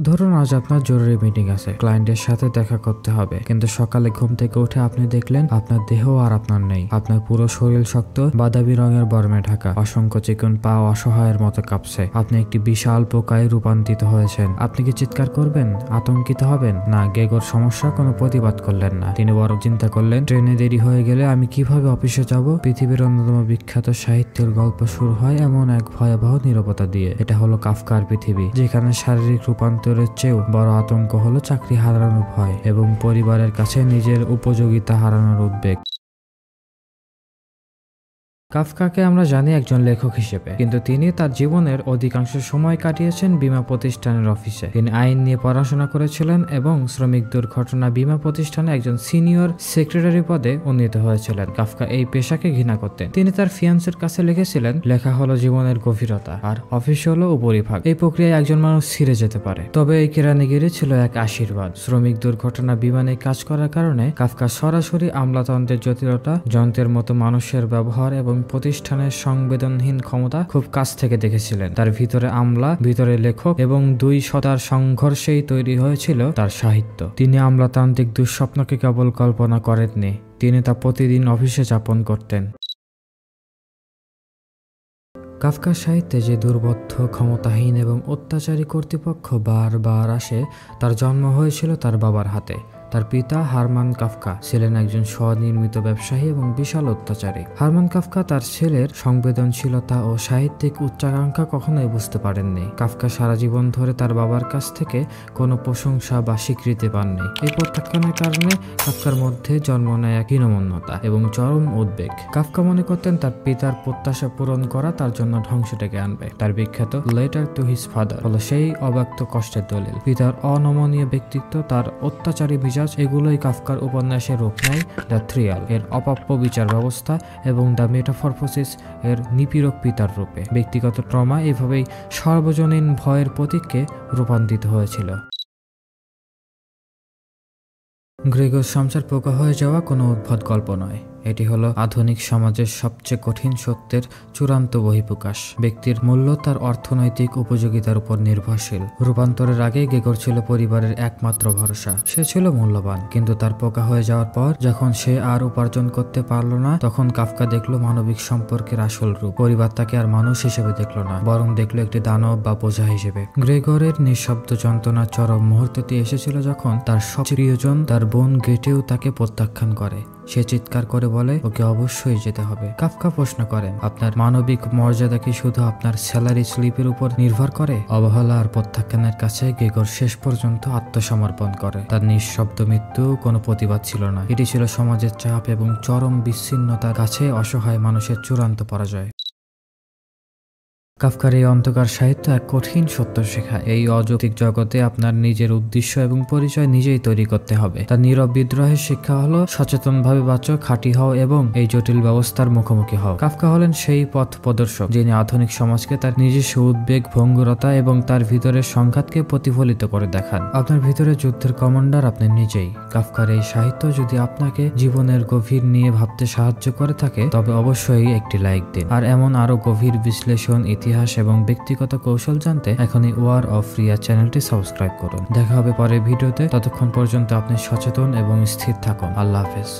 ধরুন আজ আপনার জরুরি মিটিং আছে, ক্লায়েন্টের সাথে দেখা করতে হবে, কিন্তু সকালে ঘুম থেকে উঠে আপনি দেখলেন আপনার দেহ আর আপনার নেই। আপনার পুরো শরীর শক্ত বাদামি রঙের বর্মে ঢাকা, অসংখ্য চিকন পা অসহায়ের মতো কাঁপছে। আপনি একটি বিশাল পোকায় রূপান্তরিত হয়েছেন। আপনি কি চিৎকার করবেন, আতঙ্কিত হবেন? না, গেগর সমস্যা কোনো প্রতিবাদ করলেন না। তিনি বরং চিন্তা করলেন, ট্রেনে দেরি হয়ে গেলে আমি কিভাবে অফিসে যাব। পৃথিবীর অন্যতম বিখ্যাত সাহিত্যের গল্প শুরু হয় এমন এক ভয়াবহ নীরবতা দিয়ে। এটা হলো কাফকার পৃথিবী, যেখানে শারীরিক রূপান্তরের চেয়েও বড় আতঙ্ক হলো চাকরি হারানোর ভয় এবং পরিবারের কাছে নিজের উপযোগিতা হারানোর উদ্বেগ। কাফকাকে আমরা জানি একজন লেখক হিসেবে, কিন্তু তিনি তার জীবনের অধিকাংশ সময় কাটিয়েছেন বীমা প্রতিষ্ঠানের অফিসে। তিনি আইন নিয়ে পড়াশোনা করেছিলেন এবং শ্রমিক দুর্ঘটনা বীমা প্রতিষ্ঠানে একজন সিনিয়র সেক্রেটারি পদে উন্নীত হয়েছিলেন। কাফকা এই পেশাকে ঘৃণা করতেন। তিনি তার ফিয়ান্সের কাছে লিখেছিলেন, লেখা হলো জীবনের গভীরতা আর অফিস হলো উপরিভাগ। এই প্রক্রিয়ায় একজন মানুষ ছিঁড়ে যেতে পারে, তবে এই কেরানিগিরি ছিল এক আশীর্বাদ। শ্রমিক দুর্ঘটনা বিমানে কাজ করার কারণে কাফকা সরাসরি আমলাতন্ত্রের জটিলতা, যন্ত্রের মতো মানুষের ব্যবহার এবং প্রতিষ্ঠানের সংবেদনহীন ক্ষমতা খুব কাছ থেকে দেখেছিলেন। তার ভিতরে আমলা, ভিতরে লেখক এবং দুই সত্তার সংঘর্ষেই তৈরি হয়েছিল তার সাহিত্য। তিনি আমলাতান্ত্রিক দুঃস্বপ্নকে কেবল কল্পনা করেননি, তিনি তা প্রতিদিন অফিসে যাপন করতেন। কাফকার সাহিত্যে যে দুর্বোধ্য, ক্ষমতাহীন এবং অত্যাচারী কর্তৃপক্ষ বারবার আসে, তার জন্ম হয়েছিল তার বাবার হাতে। তার পিতা হারমান কাফকা ছিলেন একজন স্বনির্মিত ব্যবসায়ী এবং বিশাল অত্যাচারী। হারমান কাফকা তার ছেলের সংবেদনশীলতা ও সাহিত্যিক উচ্চাকাঙ্ক্ষা কখনোই বুঝতে পারেননি। কাফকা সারা জীবন ধরে তার বাবার কাছ থেকে কোনো প্রশংসা বা স্বীকৃতি পাননি। এই প্রত্যাখ্যানের কারণে কাফকার মধ্যে জন্ম নেয় এক হীনমন্যতা এবং চরম উদ্বেগ। কাফকা মনে করতেন তার পিতার প্রত্যাশা পূরণ করা তার জন্য ধ্বংস ডেকে আনবে। তার বিখ্যাত লেটার টু হিজ ফাদার হলো সেই অব্যক্ত কষ্টের দলিল। পিতার অনমনীয় ব্যক্তিত্ব, তার অত্যাচারী মিজাজ, এগুলোই কাফকার উপন্যাসের রূপ নেয়। দ্য থ্রিয়াল এর অপ্রাপ্য বিচার ব্যবস্থা এবং দ্য মেটাফরফোসিস এর নিপীড়ক পিতার রূপে। ব্যক্তিগত ট্রমা এভাবেই সর্বজনীন ভয়ের প্রতীকে রূপান্তরিত হয়েছিল। গ্রেগর সংসার পোকা হয়ে যাওয়া কোনো উদ্ভট গল্প নয়, এটি হলো আধুনিক সমাজের সবচেয়ে কঠিন সত্যের চূড়ান্ত বহিঃপ্রকাশ। ব্যক্তির মূল্য তার অর্থনৈতিক উপযোগিতার উপর নির্ভরশীল। রূপান্তরের আগে গেগর ছিল পরিবারের একমাত্র ভরসা। সে ছিল মূল্যবান, কিন্তু তার পোকা হয়ে যাওয়ার পর যখন সে আর উপার্জন করতে পারল না, তখন কাফকা দেখলো মানবিক সম্পর্কের আসল রূপ। পরিবার তাকে আর মানুষ হিসেবে দেখলো না, বরং দেখলো একটি দানব বা বোঝা হিসেবে। গ্রেগরের নিঃশব্দ যন্ত্রণার চরম মুহূর্তটি এসেছিল যখন তার সবচেয়ে প্রিয়জন, তার বোন গেটেও তাকে প্রত্যাখ্যান করে। সে চিৎকার করে বলে, ওকে অবশ্যই যেতে হবে। কাফকা প্রশ্ন করেন, আপনার মানবিক মর্যাদা কি শুধু আপনার স্যালারি স্লিপের উপর নির্ভর করে? অবহেলা আর প্রত্যাখ্যানের কাছে গেগর শেষ পর্যন্ত আত্মসমর্পণ করে। তার নিঃশব্দ মৃত্যু কোনো প্রতিবাদ ছিল না, এটি ছিল সমাজের চাপ এবং চরম বিচ্ছিন্নতার কাছে অসহায় মানুষের চূড়ান্ত পরাজয়। কাফকার এই অন্ধকার সাহিত্য এক কঠিন সত্য শেখায়। এই অযৌক্তিক জগতে আপনার নিজের উদ্দেশ্য এবং পরিচয় নিজেই তৈরি করতে হবে। তার নীরব বিদ্রোহের শিক্ষা হলো সচেতনভাবে বাঁচো, খাঁটি হও এবং এই জটিল ব্যবস্থার মুখোমুখি হও। কাফকা হলেন সেই পথ প্রদর্শক যিনি আধুনিক সমাজকে তার নিজস্ব উদ্বেগ, ভঙ্গুরতা এবং তার ভিতরের সংঘাতকে প্রতিফলিত করে দেখান। আপনার ভিতরে যুদ্ধের কমান্ডার আপনি নিজেই। কাফকার এই সাহিত্য যদি আপনাকে জীবনের গভীর নিয়ে ভাবতে সাহায্য করে থাকে, তবে অবশ্যই একটি লাইক দিন। আর এমন আরো গভীর বিশ্লেষণ, ইতিহাস এবং ব্যক্তিগত কৌশল জানতে এখনই ওয়ার অফ রিয়া চ্যানেলটি সাবস্ক্রাইব করুন। দেখা হবে পরের ভিডিওতে। ততক্ষণ পর্যন্ত আপনি সচেতন এবং স্থির থাকুন। আল্লাহ হাফেজ।